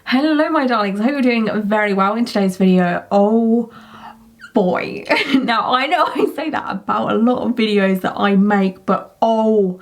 Hello my darlings, I hope you're doing very well in today's video. Oh boy. Now I know I say that about a lot of videos that I make, but oh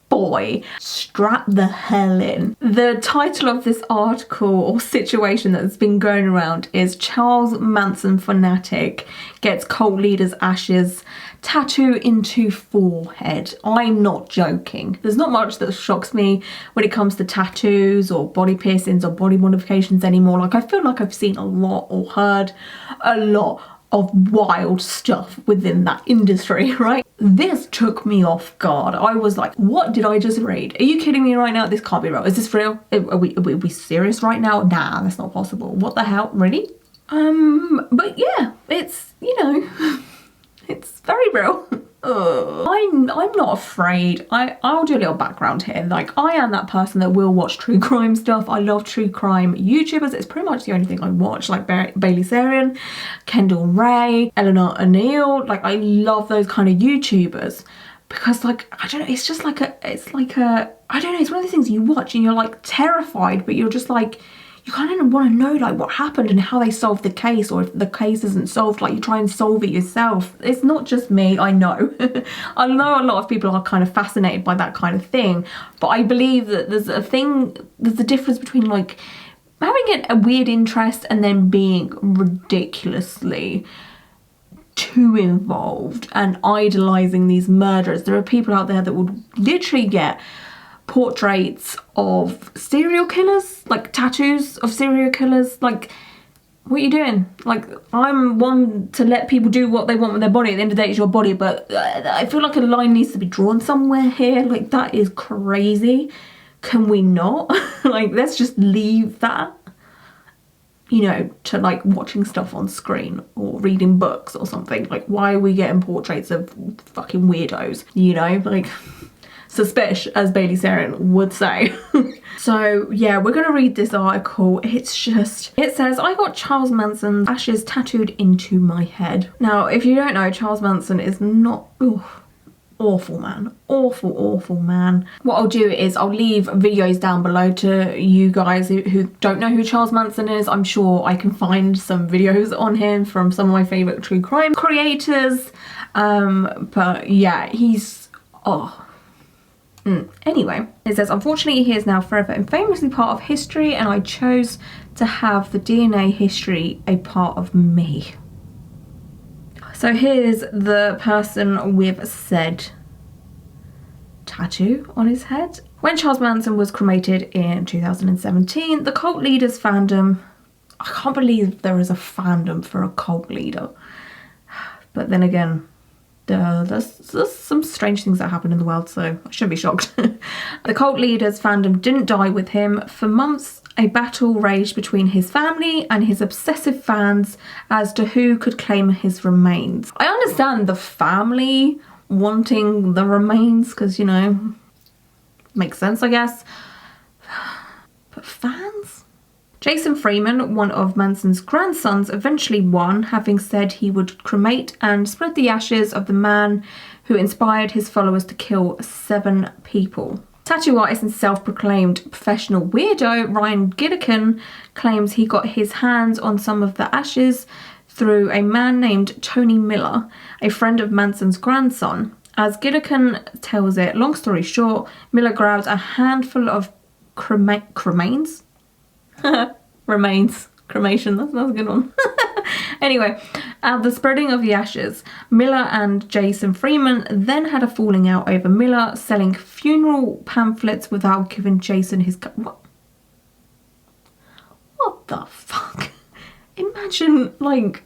boy, strap the hell in. The title of this article or situation that's been going around is Charles Manson fanatic gets cult leader's ashes tattoo into forehead. I'm not joking. There's not much that shocks me when it comes to tattoos or body piercings or body modifications anymore. Like, I feel like I've seen a lot or heard a lot of wild stuff within that industry, right? This took me off guard. I was like, what did I just read? Are you kidding me right now? This can't be real. Is this real? Are we serious right now? Nah, that's not possible. What the hell? Really? But yeah, it's, you know, it's very real. I'm not afraid. I'll do a little background here. Like, I am that person that will watch true crime stuff. I love true crime YouTubers. It's pretty much the only thing I watch, like Bailey Sarian, Kendall Rae, Eleanor O'Neill. Like, I love those kind of YouTubers because, like, I don't know, it's just like I don't know, it's one of those things you watch and you're like terrified, but you're just like, you kind of want to know like what happened and how they solved the case, or if the case isn't solved, like, you try and solve it yourself. It's not just me, I know. I know a lot of people are kind of fascinated by that kind of thing, but I believe that there's a difference between like having a weird interest and then being ridiculously too involved and idolizing these murderers. There are people out there that would literally get portraits of serial killers, like tattoos of serial killers. Like, what are you doing? Like, I'm one to let people do what they want with their body. At the end of the day, it's your body, but I feel like a line needs to be drawn somewhere here. Like, that is crazy. Can we not? Like, let's just leave that, you know, to like watching stuff on screen or reading books or something. Like, why are we getting portraits of fucking weirdos, you know? Like, suspicious, as Bailey Sarian would say. So yeah, we're gonna read this article. It says, I got Charles Manson's ashes tattooed into my head. Now, if you don't know, Charles Manson is not, awful man, awful man. What I'll do is I'll leave videos down below to you guys who don't know who Charles Manson is. I'm sure I can find some videos on him from some of my favorite true crime creators. But yeah, he's, Anyway, it says, unfortunately he is now forever and famously part of history, and I chose to have the DNA history a part of me. So here's the person with said tattoo on his head. When Charles Manson was cremated in 2017, the cult leader's fandom, I can't believe there is a fandom for a cult leader, but then again, there's some strange things that happen in the world, so I shouldn't be shocked. The cult leader's fandom didn't die with him. For months, a battle raged between his family and his obsessive fans as to who could claim his remains. I understand the family wanting the remains because, you know, makes sense, I guess. But fans? Jason Freeman, one of Manson's grandsons, eventually won, having said he would cremate and spread the ashes of the man who inspired his followers to kill 7 people. Tattoo artist and self-proclaimed professional weirdo Ryan Gillikin claims he got his hands on some of the ashes through a man named Tony Miller, a friend of Manson's grandson. As Gillikin tells it, long story short, Miller grabbed a handful of cremains? Cremation, that's a good one. Anyway, at the spreading of the ashes, Miller and Jason Freeman then had a falling out over Miller selling funeral pamphlets without giving Jason his what the fuck? Imagine, like,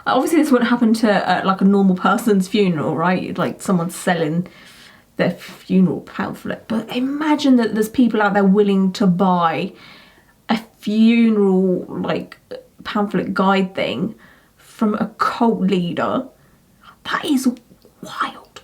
obviously this wouldn't happen to like a normal person's funeral, right? Like someone selling their funeral pamphlet, but imagine that there's people out there willing to buy a funeral like pamphlet guide thing from a cult leader. That is wild.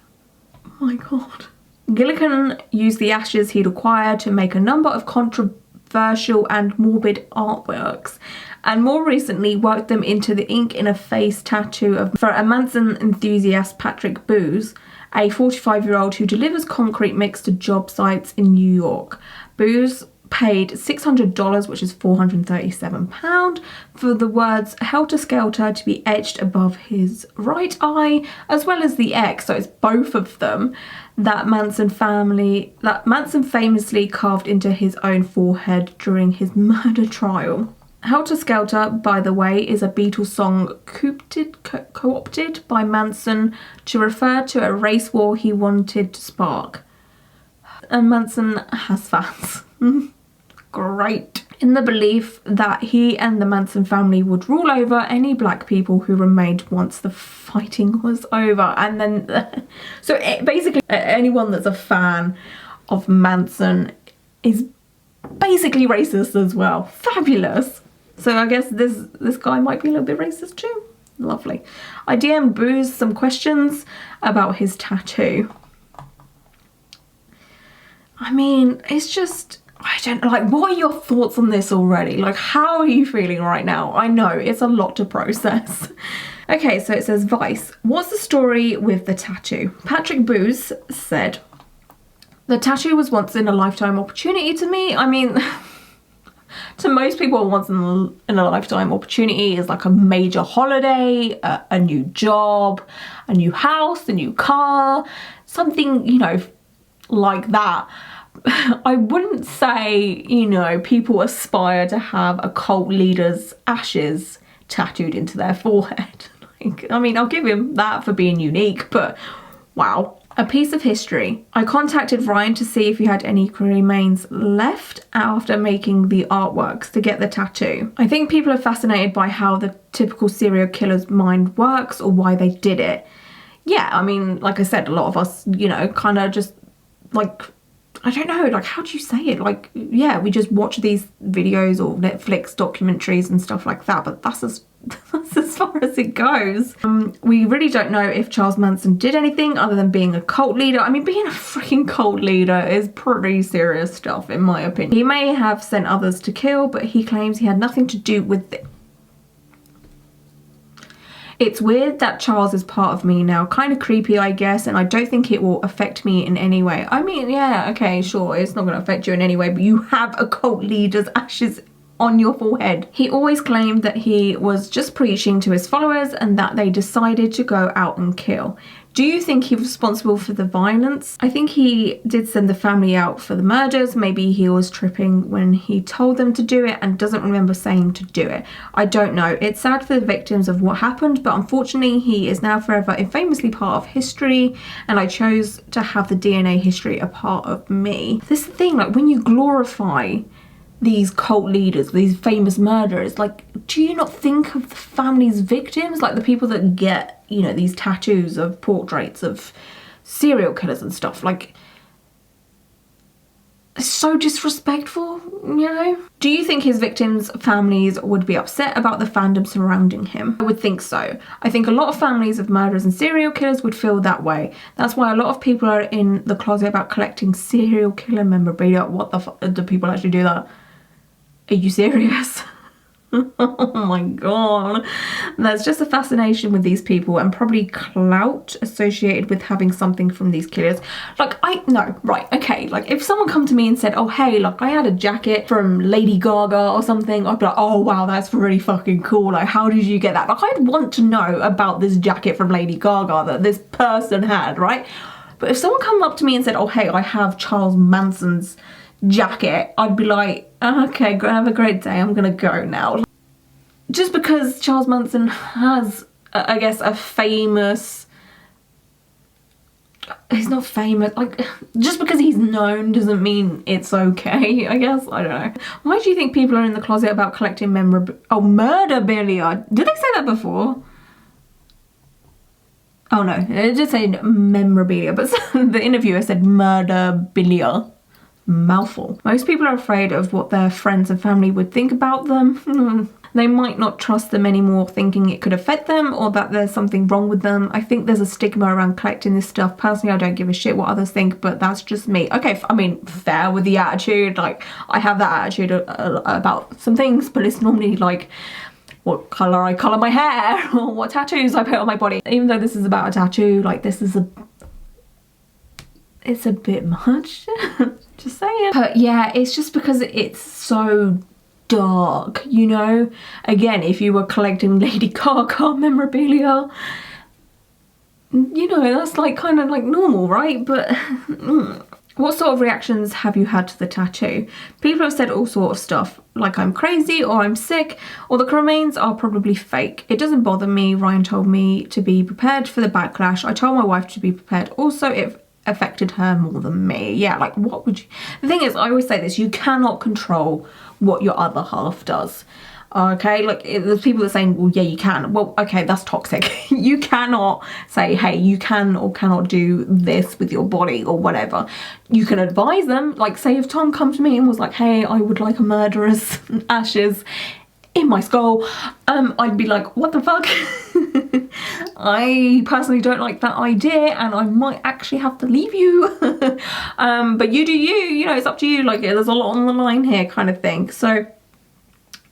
Oh my god. Gillikin used the ashes he'd acquired to make a number of controversial and morbid artworks, and more recently worked them into the ink in a face tattoo for a Manson enthusiast, Patrick Booz, a 45-year-old who delivers concrete mix to job sites in New York. Booz paid $600, which is £437, for the words "Helter Skelter" to be etched above his right eye, as well as the X, so it's both of them, that Manson famously carved into his own forehead during his murder trial. Helter Skelter, by the way, is a Beatles song co-opted by Manson to refer to a race war he wanted to spark. And Manson has fans. Great. In the belief that he and the Manson family would rule over any black people who remained once the fighting was over. And then, so basically anyone that's a fan of Manson is basically racist as well. Fabulous. So I guess this guy might be a little bit racist too. Lovely. I DM'd Booze some questions about his tattoo. I mean, it's just, I don't know, like, what are your thoughts on this already? Like, how are you feeling right now? I know, it's a lot to process. Okay, so it says, Vice, what's the story with the tattoo? Patrick Booze said, the tattoo was once in a lifetime opportunity to me. I mean, to most people, once in a lifetime opportunity is like a major holiday, a new job, a new house, a new car, something, you know, like that. I wouldn't say, you know, people aspire to have a cult leader's ashes tattooed into their forehead. Like, I mean, I'll give him that for being unique, but wow. A piece of history. I contacted Ryan to see if he had any remains left after making the artworks to get the tattoo. I think people are fascinated by how the typical serial killer's mind works or why they did it. Yeah, I mean, like I said, a lot of us, you know, kind of just like, I don't know, like, how do you say it? Like, yeah, we just watch these videos or Netflix documentaries and stuff like that, but that's as far as it goes. We really don't know if Charles Manson did anything other than being a cult leader. I mean, being a freaking cult leader is pretty serious stuff, in my opinion. He may have sent others to kill, but he claims he had nothing to do with it. It's weird that Charles is part of me now. Kind of creepy, I guess, and I don't think it will affect me in any way. I mean, yeah, okay, sure, it's not going to affect you in any way, but you have a cult leader's ashes on your forehead. He always claimed that he was just preaching to his followers and that they decided to go out and kill. Do you think he was responsible for the violence? I think he did send the family out for the murders. Maybe he was tripping when he told them to do it and doesn't remember saying to do it. I don't know. It's sad for the victims of what happened, but unfortunately he is now forever and famously part of history, and I chose to have the DNA history a part of me. This is the thing, like, when you glorify these cult leaders, these famous murderers, like, do you not think of the family's victims? Like the people that get, you know, these tattoos of portraits of serial killers and stuff. Like, it's so disrespectful, you know? Do you think his victims' families would be upset about the fandom surrounding him? I would think so. I think a lot of families of murderers and serial killers would feel that way. That's why a lot of people are in the closet about collecting serial killer memorabilia. What the fuck? Do people actually do that? Are you serious? Oh my god. There's just a fascination with these people and probably clout associated with having something from these killers. Like, right, okay, like if someone come to me and said, oh hey, like I had a jacket from Lady Gaga or something, I'd be like, oh wow, that's really fucking cool. Like, how did you get that? Like, I'd want to know about this jacket from Lady Gaga that this person had, right? But if someone come up to me and said, oh hey, I have Charles Manson's jacket, I'd be like, okay, have a great day, I'm gonna go now. Just because Charles Manson has, I guess, a famous, he's not famous, like, just because he's known doesn't mean it's okay, I guess. I don't know. Why do you think people are in the closet about collecting murderabilia? Did they say that before? Oh no, it just said memorabilia, but the interviewer said murderabilia. Mouthful. Most people are afraid of what their friends and family would think about them. They might not trust them anymore, thinking it could affect them or that there's something wrong with them. I think there's a stigma around collecting this stuff. Personally, I don't give a shit what others think, but that's just me. Okay, I mean, fair with the attitude. Like, I have that attitude about some things, but it's normally like what colour I colour my hair or what tattoos I put on my body. Even though this is about a tattoo, like, this is it's a bit much. Just saying. But yeah, it's just because it's so dark, you know? Again, if you were collecting Lady Gaga memorabilia, you know, that's like kind of like normal, right? But what sort of reactions have you had to the tattoo? People have said all sort of stuff, like I'm crazy or I'm sick or the remains are probably fake. It doesn't bother me. Ryan told me to be prepared for the backlash. I told my wife to be prepared. Also, it affected her more than me. Yeah, like what would you... The thing is, I always say this, you cannot control what your other half does. Okay, like there's people that are saying, well, yeah, you can. Well, okay, that's toxic. You cannot say, hey, you can or cannot do this with your body or whatever. You can advise them, like say if Tom comes to me and was like, hey, I would like a murderer's ashes in my skull, I'd be like, what the fuck? I personally don't like that idea and I might actually have to leave you. But you do you know, it's up to you. Like there's a lot on the line here kind of thing. So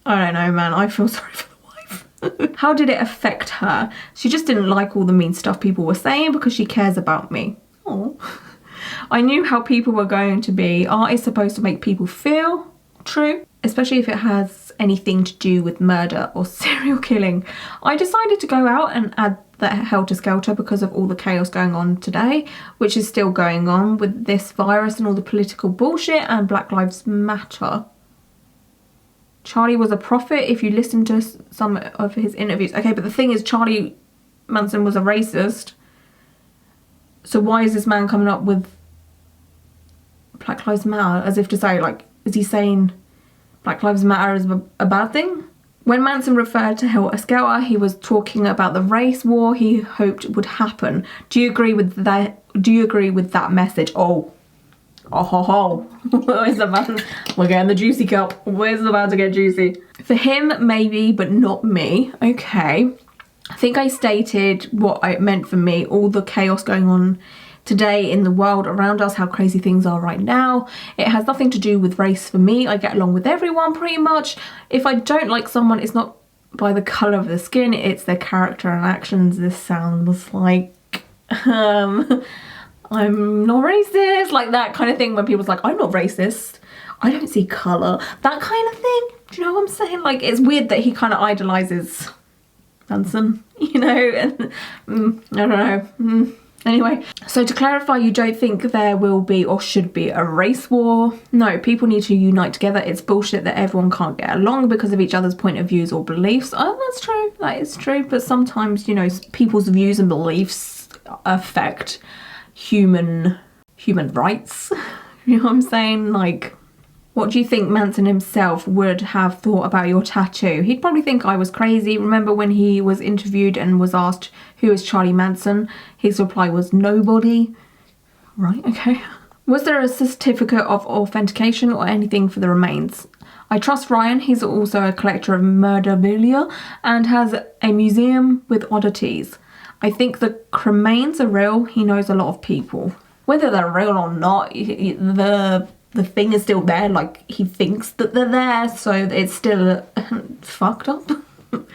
I don't know, man. I feel sorry for the wife. How did it affect her? She just didn't like all the mean stuff people were saying because she cares about me. Oh. I knew how people were going to be. Art is supposed to make people feel. True. Especially if it has anything to do with murder or serial killing. I decided to go out and add the helter skelter because of all the chaos going on today, which is still going on with this virus and all the political bullshit and Black Lives Matter. Charlie was a prophet if you listen to some of his interviews. Okay, but the thing is, Charlie Manson was a racist. So why is this man coming up with Black Lives Matter? As if to say, like, is he saying Black Lives Matter is a bad thing? When Manson referred to helter skelter, he was talking about the race war he hoped would happen. Do you agree with that? Do you agree with that message? Oh ho ho, where's the man? We're getting the juicy cup. Where's the about to get juicy? For him, maybe, but not me. Okay. I think I stated what it meant for me, all the chaos going on today in the world around us, how crazy things are right now. It has nothing to do with race for me. I get along with everyone pretty much. If I don't like someone, it's not by the colour of the skin, it's their character and actions. This sounds like I'm not racist, like that kind of thing when people's like, I'm not racist, I don't see colour, that kind of thing. Do you know what I'm saying? Like, it's weird that he kind of idolises Manson, you know, and I don't know. Anyway, so to clarify, you don't think there will be or should be a race war? No, people need to unite together. It's bullshit that everyone can't get along because of each other's point of views or beliefs. Oh, that's true, that is true, but sometimes, you know, people's views and beliefs affect human rights. You know what I'm saying? Like, what do you think Manson himself would have thought about your tattoo? He'd probably think I was crazy. Remember when he was interviewed and was asked, who is Charlie Manson? His reply was nobody. Right, okay. Was there a certificate of authentication or anything for the remains? I trust Ryan. He's also a collector of memorabilia and has a museum with oddities. I think the remains are real. He knows a lot of people. Whether they're real or not, the thing is still there. Like, he thinks that they're there, so it's still fucked up.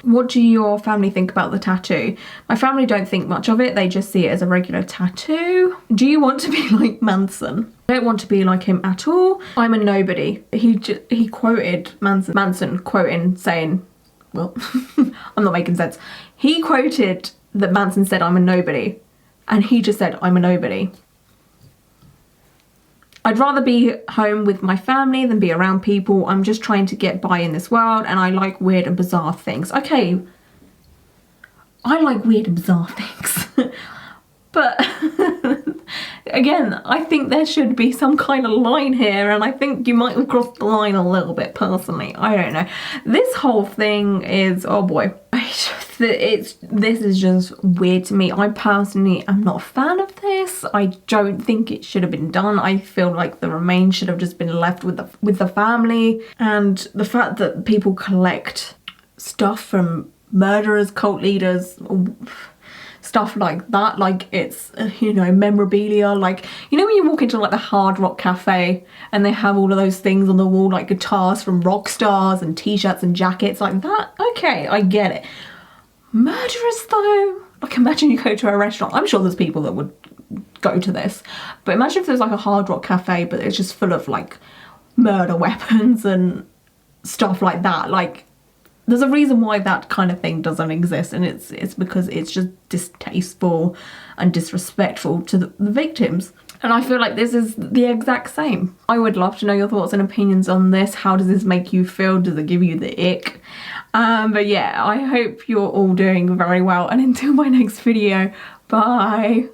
What do your family think about the tattoo? My family don't think much of it. They just see it as a regular tattoo. Do you want to be like Manson? I don't want to be like him at all. I'm a nobody. He quoted Manson quoting saying, well, I'm not making sense. He quoted that Manson said, I'm a nobody, and he just said, I'm a nobody. I'd rather be home with my family than be around people. I'm just trying to get by in this world and I like weird and bizarre things. Okay, I like weird and bizarre things. But again, I think there should be some kind of line here, and I think you might have crossed the line a little bit personally. I don't know. This whole thing is, oh boy, this is just weird to me. I personally am not a fan of this. I don't think it should have been done. I feel like the remains should have just been left with the family. And the fact that people collect stuff from murderers, cult leaders, stuff like that, like it's, you know, memorabilia, like, you know when you walk into like the Hard Rock Cafe and they have all of those things on the wall, like guitars from rock stars and t-shirts and jackets like that, okay, I get it. Murderers though, like imagine you go to a restaurant, I'm sure there's people that would go to this. But imagine if there's like a Hard Rock cafe, but it's just full of like murder weapons and stuff like that. Like, there's a reason why that kind of thing doesn't exist, and it's because it's just distasteful and disrespectful to the victims. And I feel like this is the exact same. I would love to know your thoughts and opinions on this. How does this make you feel? Does it give you the ick? But yeah, I hope you're all doing very well, and until my next video, bye.